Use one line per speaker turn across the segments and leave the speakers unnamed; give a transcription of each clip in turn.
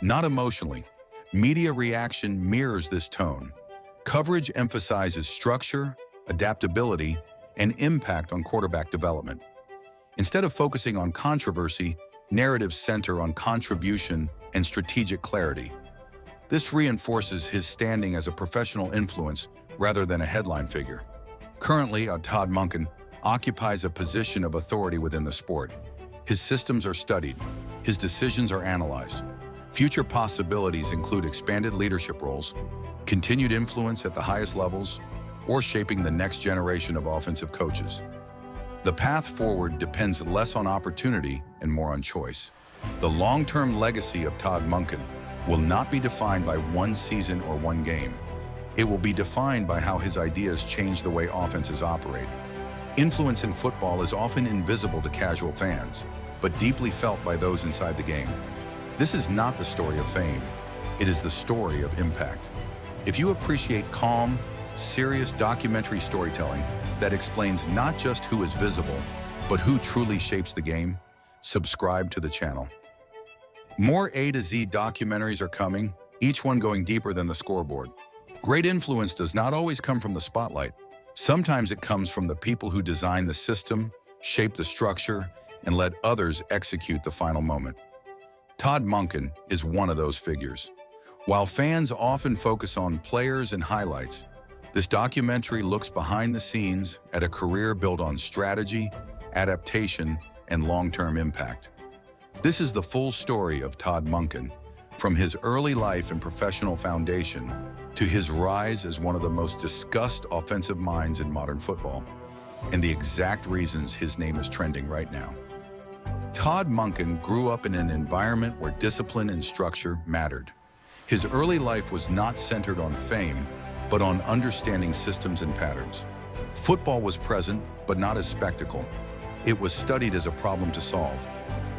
not emotionally. Media reaction mirrors this tone. Coverage emphasizes structure, adaptability, and impact on quarterback development. Instead of focusing on controversy, narratives center on contribution and strategic clarity. This reinforces his standing as a professional influence rather than a headline figure. Currently, Todd Monken occupies a position of authority within the sport. His systems are studied, his decisions are analyzed. Future possibilities include expanded leadership roles, continued influence at the highest levels, or shaping the next generation of offensive coaches. The path forward depends less on opportunity and more on choice. The long-term legacy of Todd Monken will not be defined by one season or one game. It will be defined by how his ideas change the way offenses operate. Influence in football is often invisible to casual fans, but deeply felt by those inside the game. This is not the story of fame. It is the story of impact. If you appreciate calm, serious documentary storytelling that explains not just who is visible, but who truly shapes the game, subscribe to the channel. More A to Z documentaries are coming, each one going deeper than the scoreboard. Great influence does not always come from the spotlight. Sometimes it comes from the people who design the system, shape the structure, and let others execute the final moment. Todd Monken is one of those figures. While fans often focus on players and highlights, this documentary looks behind the scenes at a career built on strategy, adaptation, and long-term impact. This is the full story of Todd Monken, from his early life and professional foundation to his rise as one of the most discussed offensive minds in modern football, and the exact reasons his name is trending right now. Todd Monken grew up in an environment where discipline and structure mattered. His early life was not centered on fame, but on understanding systems and patterns. Football was present, but not as spectacle. It was studied as a problem to solve.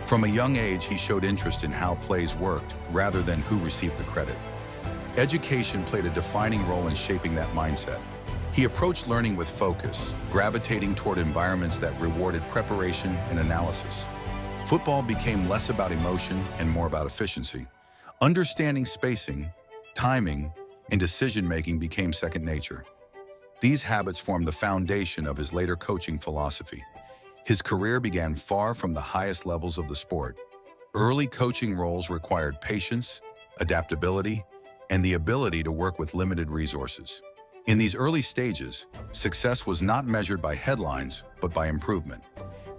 From a young age, he showed interest in how plays worked rather than who received the credit. Education played a defining role in shaping that mindset. He approached learning with focus, gravitating toward environments that rewarded preparation and analysis. Football became less about emotion and more about efficiency. Understanding spacing, timing, and decision-making became second nature. These habits formed the foundation of his later coaching philosophy. His career began far from the highest levels of the sport. Early coaching roles required patience, adaptability, and the ability to work with limited resources. In these early stages, success was not measured by headlines, but by improvement.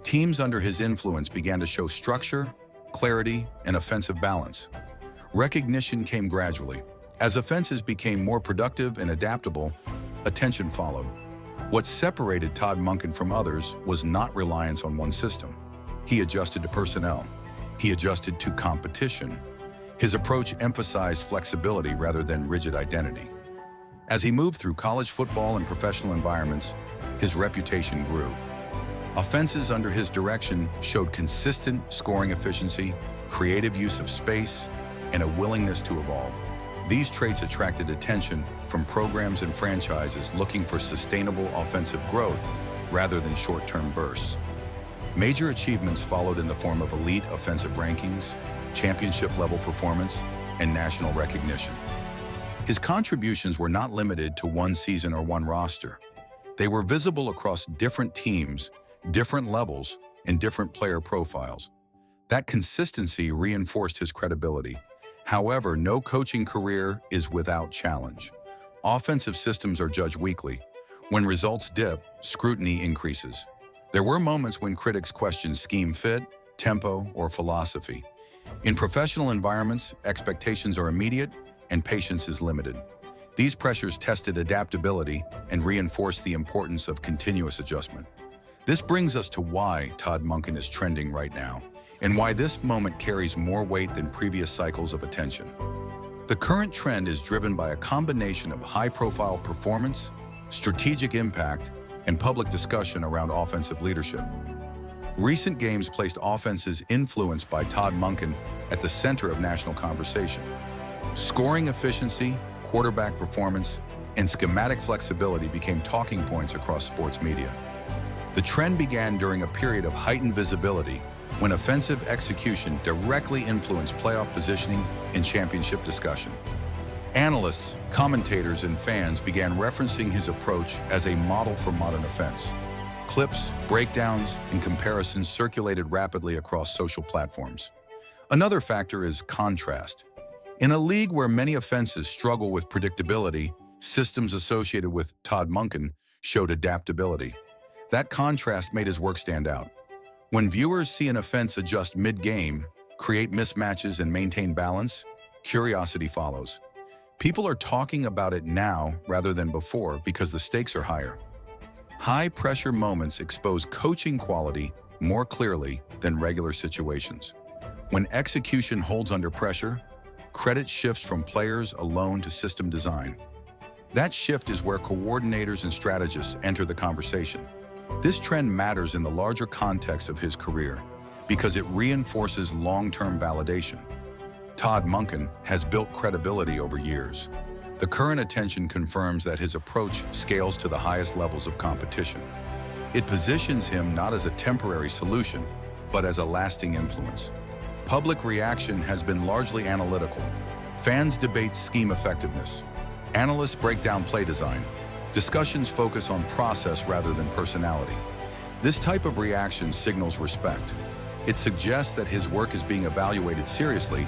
Teams under his influence began to show structure, clarity, and offensive balance. Recognition came gradually. As offenses became more productive and adaptable, attention followed. What separated Todd Monken from others was not reliance on one system. He adjusted to personnel. He adjusted to competition. His approach emphasized flexibility rather than rigid identity. As he moved through college football and professional environments, his reputation grew. Offenses under his direction showed consistent scoring efficiency, creative use of space, and a willingness to evolve. These traits attracted attention from programs and franchises looking for sustainable offensive growth rather than short-term bursts. Major achievements followed in the form of elite offensive rankings, championship-level performance, and national recognition. His contributions were not limited to one season or one roster. They were visible across different teams, different levels, and different player profiles. That consistency reinforced his credibility. However, no coaching career is without challenge. Offensive systems are judged weekly. When results dip, scrutiny increases. There were moments when critics questioned scheme fit, tempo, or philosophy. In professional environments, expectations are immediate and patience is limited. These pressures tested adaptability and reinforced the importance of continuous adjustment. This brings us to why Todd Monken is trending right now, and why this moment carries more weight than previous cycles of attention. The current trend is driven by a combination of high-profile performance, strategic impact, and public discussion around offensive leadership. Recent games placed offenses influenced by Todd Monken at the center of national conversation. Scoring efficiency, quarterback performance, and schematic flexibility became talking points across sports media. The trend began during a period of heightened visibility, when offensive execution directly influenced playoff positioning and championship discussion. Analysts, commentators, and fans began referencing his approach as a model for modern offense. Clips, breakdowns, and comparisons circulated rapidly across social platforms. Another factor is contrast. In a league where many offenses struggle with predictability, systems associated with Todd Monken showed adaptability. That contrast made his work stand out. When viewers see an offense adjust mid-game, create mismatches, and maintain balance, curiosity follows. People are talking about it now rather than before because the stakes are higher. High-pressure moments expose coaching quality more clearly than regular situations. When execution holds under pressure, credit shifts from players alone to system design. That shift is where coordinators and strategists enter the conversation. This trend matters in the larger context of his career because it reinforces long-term validation. Todd Monken has built credibility over years. The current attention confirms that his approach scales to the highest levels of competition. It positions him not as a temporary solution, but as a lasting influence. Public reaction has been largely analytical. Fans debate scheme effectiveness. Analysts break down play design. Discussions focus on process rather than personality. This type of reaction signals respect. It suggests that his work is being evaluated seriously